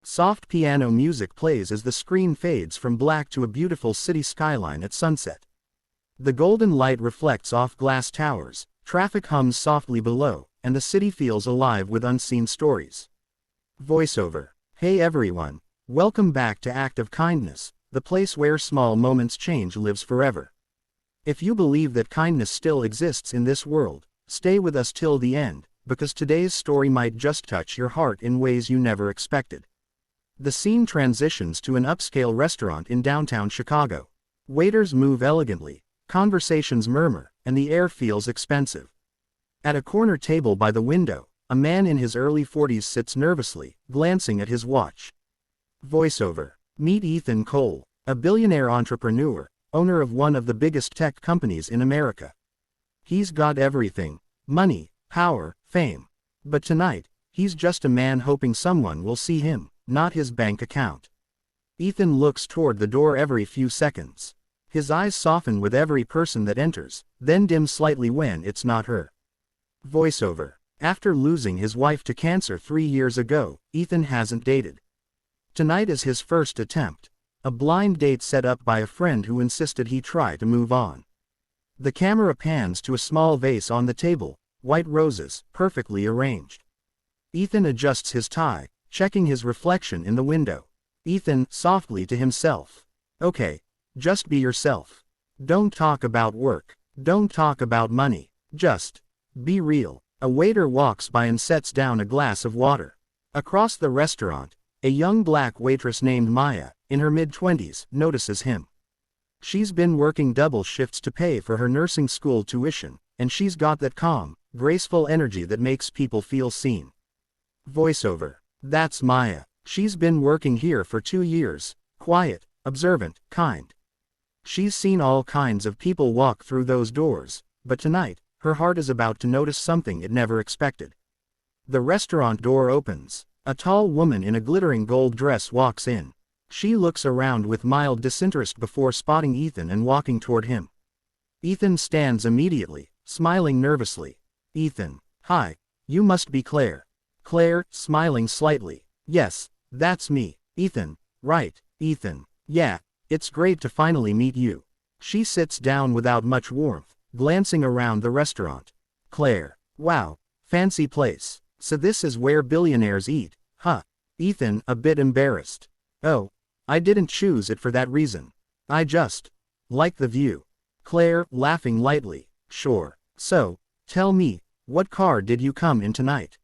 Soft piano music plays as the screen fades from black to a beautiful city skyline at sunset. The golden light reflects off glass towers, traffic hums softly below, and the city feels alive with unseen stories. Voiceover. Hey everyone. Welcome back to Act of Kindness, the place where small moments change lives forever. If you believe that kindness still exists in this world, stay with us till the end, because today's story might just touch your heart in ways you never expected. The scene transitions to an upscale restaurant in downtown Chicago. Waiters move elegantly, conversations murmur, and the air feels expensive. At a corner table by the window, a man in his early 40s sits nervously, glancing at his watch. Voiceover. Meet Ethan Cole, a billionaire entrepreneur, owner of one of the biggest tech companies in America. He's got everything: money, power, fame. But tonight, he's just a man hoping someone will see him, not his bank account. Ethan looks toward the door every few seconds. His eyes soften with every person that enters, then dim slightly when it's not her. Voiceover. After losing his wife to cancer 3 years ago, Ethan hasn't dated. Tonight is his first attempt. A blind date set up by a friend who insisted he try to move on. The camera pans to a small vase on the table, white roses, perfectly arranged. Ethan adjusts his tie, checking his reflection in the window. Ethan, softly to himself. Okay, just be yourself. Don't talk about work. Don't talk about money. Just be real. A waiter walks by and sets down a glass of water. Across the restaurant, a young black waitress named Maya, in her mid-20s, notices him. She's been working double shifts to pay for her nursing school tuition, and she's got that calm, graceful energy that makes people feel seen. Voiceover. That's Maya. She's been working here for 2 years, quiet, observant, kind. She's seen all kinds of people walk through those doors, but tonight, her heart is about to notice something it never expected. The restaurant door opens. A tall woman in a glittering gold dress walks in. She looks around with mild disinterest before spotting Ethan and walking toward him. Ethan stands immediately, smiling nervously. Ethan. Hi. You must be Claire. Claire, smiling slightly. Yes, that's me. Ethan. Right, Ethan. Yeah, it's great to finally meet you. She sits down without much warmth, glancing around the restaurant. Claire. Wow, fancy place. So this is where billionaires eat, huh? Ethan, a bit embarrassed. Oh, I didn't choose it for that reason. I just like the view. Claire, laughing lightly. Sure. So, tell me, what car did you come in tonight?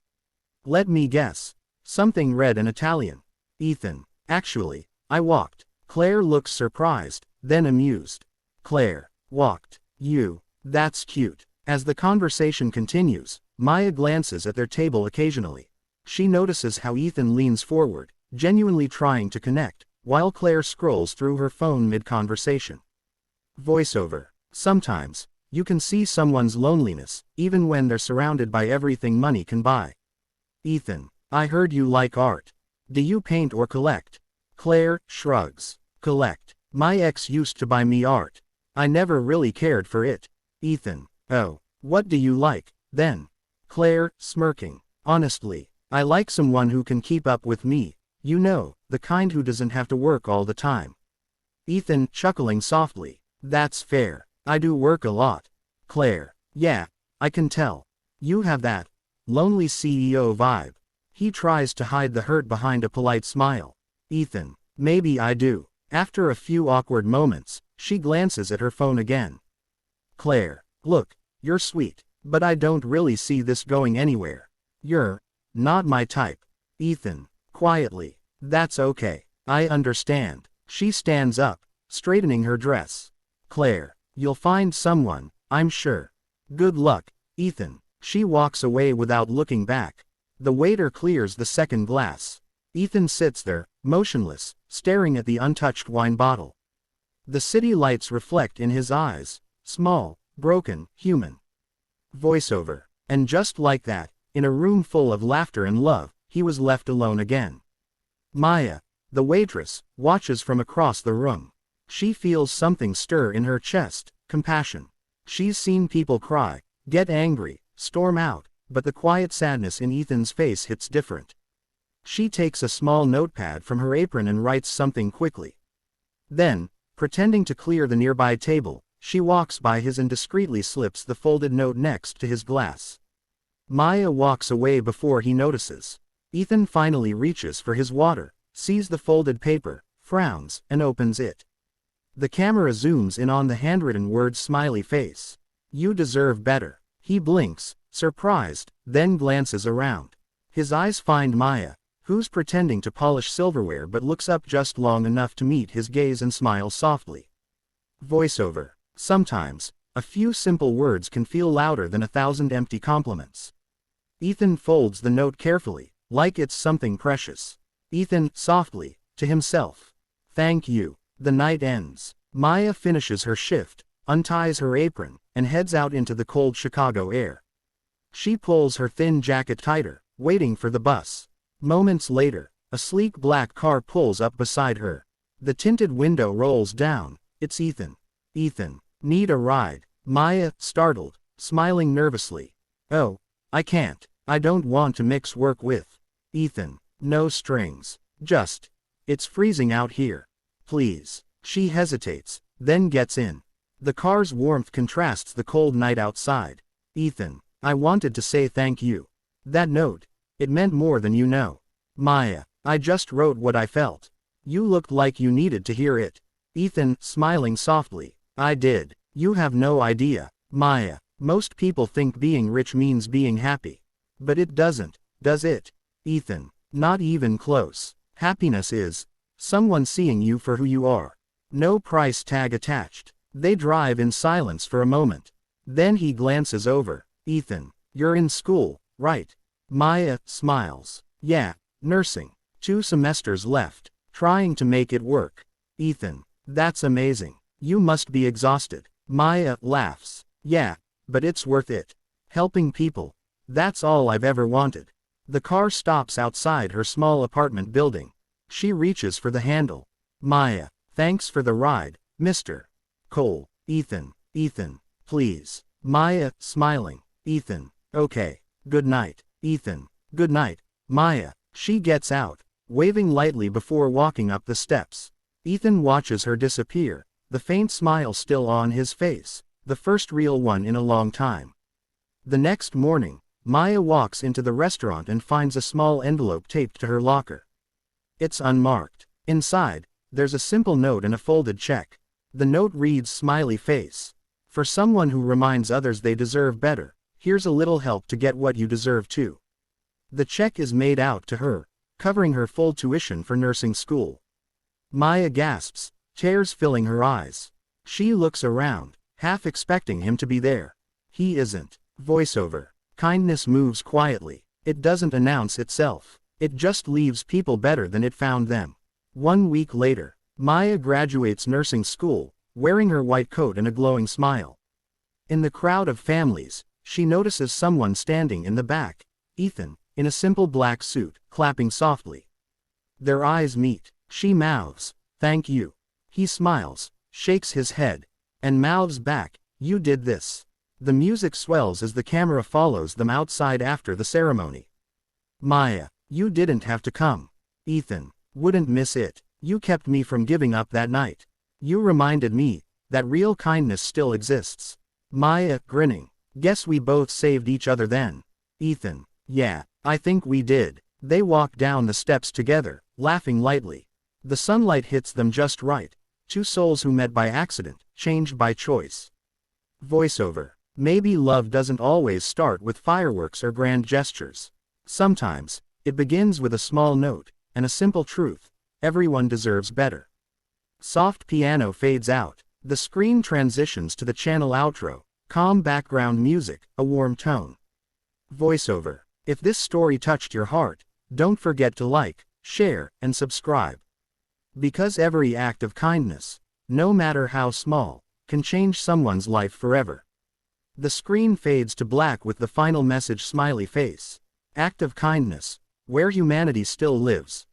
Let me guess. Something red and Italian. Ethan. Actually, I walked. Claire looks surprised, then amused. Claire. Walked. You. That's cute. As the conversation continues, Maya glances at their table occasionally. She notices how Ethan leans forward, genuinely trying to connect, while Claire scrolls through her phone mid-conversation. Voiceover. Sometimes, you can see someone's loneliness, even when they're surrounded by everything money can buy. Ethan. I heard you like art. Do you paint or collect? Claire shrugs. Collect. My ex used to buy me art. I never really cared for it. Ethan. Oh, what do you like, then? Claire, smirking. Honestly, I like someone who can keep up with me. You know, the kind who doesn't have to work all the time. Ethan, chuckling softly. That's fair. I do work a lot. Claire. Yeah, I can tell. You have that lonely CEO vibe. He tries to hide the hurt behind a polite smile. Ethan. Maybe I do. After a few awkward moments, she glances at her phone again. Claire. Look, you're sweet, but I don't really see this going anywhere. You're not my type. Ethan. Quietly. That's okay. I understand. She stands up, straightening her dress. Claire. You'll find someone, I'm sure. Good luck, Ethan. She walks away without looking back. The waiter clears the second glass. Ethan sits there, motionless, staring at the untouched wine bottle. The city lights reflect in his eyes, small, broken, human. Voiceover. And just like that, in a room full of laughter and love, he was left alone again. Maya, the waitress, watches from across the room. She feels something stir in her chest, compassion. She's seen people cry, get angry, storm out, but the quiet sadness in Ethan's face hits different. She takes a small notepad from her apron and writes something quickly. Then, pretending to clear the nearby table, she walks by his and discreetly slips the folded note next to his glass. Maya walks away before he notices. Ethan finally reaches for his water, sees the folded paper, frowns, and opens it. The camera zooms in on the handwritten words smiley face. You deserve better. He blinks, surprised, then glances around. His eyes find Maya, who's pretending to polish silverware but looks up just long enough to meet his gaze and smiles softly. Voiceover. Sometimes, a few simple words can feel louder than 1,000 empty compliments. Ethan folds the note carefully, like it's something precious. Ethan, softly, to himself. Thank you. The night ends. Maya finishes her shift, unties her apron, and heads out into the cold Chicago air. She pulls her thin jacket tighter, waiting for the bus. Moments later, a sleek black car pulls up beside her. The tinted window rolls down. It's Ethan. Ethan, need a ride? Maya, startled, smiling nervously. Oh, I can't. I don't want to mix work with. Ethan, no strings. Just. It's freezing out here. Please. She hesitates, then gets in. The car's warmth contrasts the cold night outside. Ethan, I wanted to say thank you. That note, it meant more than you know. Maya, I just wrote what I felt. You looked like you needed to hear it. Ethan, smiling softly. I did. You have no idea. Maya, most people think being rich means being happy. But it doesn't, does it? Ethan, not even close. Happiness is someone seeing you for who you are. No price tag attached. They drive in silence for a moment. Then he glances over. Ethan, you're in school, right? Maya smiles. Yeah, nursing. 2 semesters left. Trying to make it work. Ethan, that's amazing. You must be exhausted. Maya laughs. Yeah, but it's worth it. Helping people. That's all I've ever wanted. The car stops outside her small apartment building. She reaches for the handle. Maya, thanks for the ride, Mr. Cole. Ethan, please. Maya, smiling. Ethan, okay. Good night. Ethan, good night. Maya. She gets out, waving lightly before walking up the steps. Ethan watches her disappear, the faint smile still on his face, the first real one in a long time. The next morning, Maya walks into the restaurant and finds a small envelope taped to her locker. It's unmarked. Inside, there's a simple note and a folded check. The note reads smiley face. For someone who reminds others they deserve better, here's a little help to get what you deserve too. The check is made out to her, covering her full tuition for nursing school. Maya gasps, tears filling her eyes. She looks around, half expecting him to be there. He isn't. Voiceover. Kindness moves quietly. It doesn't announce itself. It just leaves people better than it found them. 1 week later, Maya graduates nursing school, wearing her white coat and a glowing smile. In the crowd of families, she notices someone standing in the back. Ethan, in a simple black suit, clapping softly. Their eyes meet. She mouths, "Thank you." He smiles, shakes his head, and mouths back, "You did this." The music swells as the camera follows them outside after the ceremony. Maya, you didn't have to come. Ethan, wouldn't miss it. You kept me from giving up that night. You reminded me that real kindness still exists. Maya, grinning, guess we both saved each other then. Ethan, yeah, I think we did. They walk down the steps together, laughing lightly. The sunlight hits them just right. 2 souls who met by accident, changed by choice. Voiceover. Maybe love doesn't always start with fireworks or grand gestures. Sometimes, it begins with a small note, and a simple truth: everyone deserves better. Soft piano fades out. The screen transitions to the channel outro, calm background music, a warm tone. Voiceover. If this story touched your heart, don't forget to like, share, and subscribe. Because every act of kindness, no matter how small, can change someone's life forever. The screen fades to black with the final message: smiley face. Act of kindness, where humanity still lives.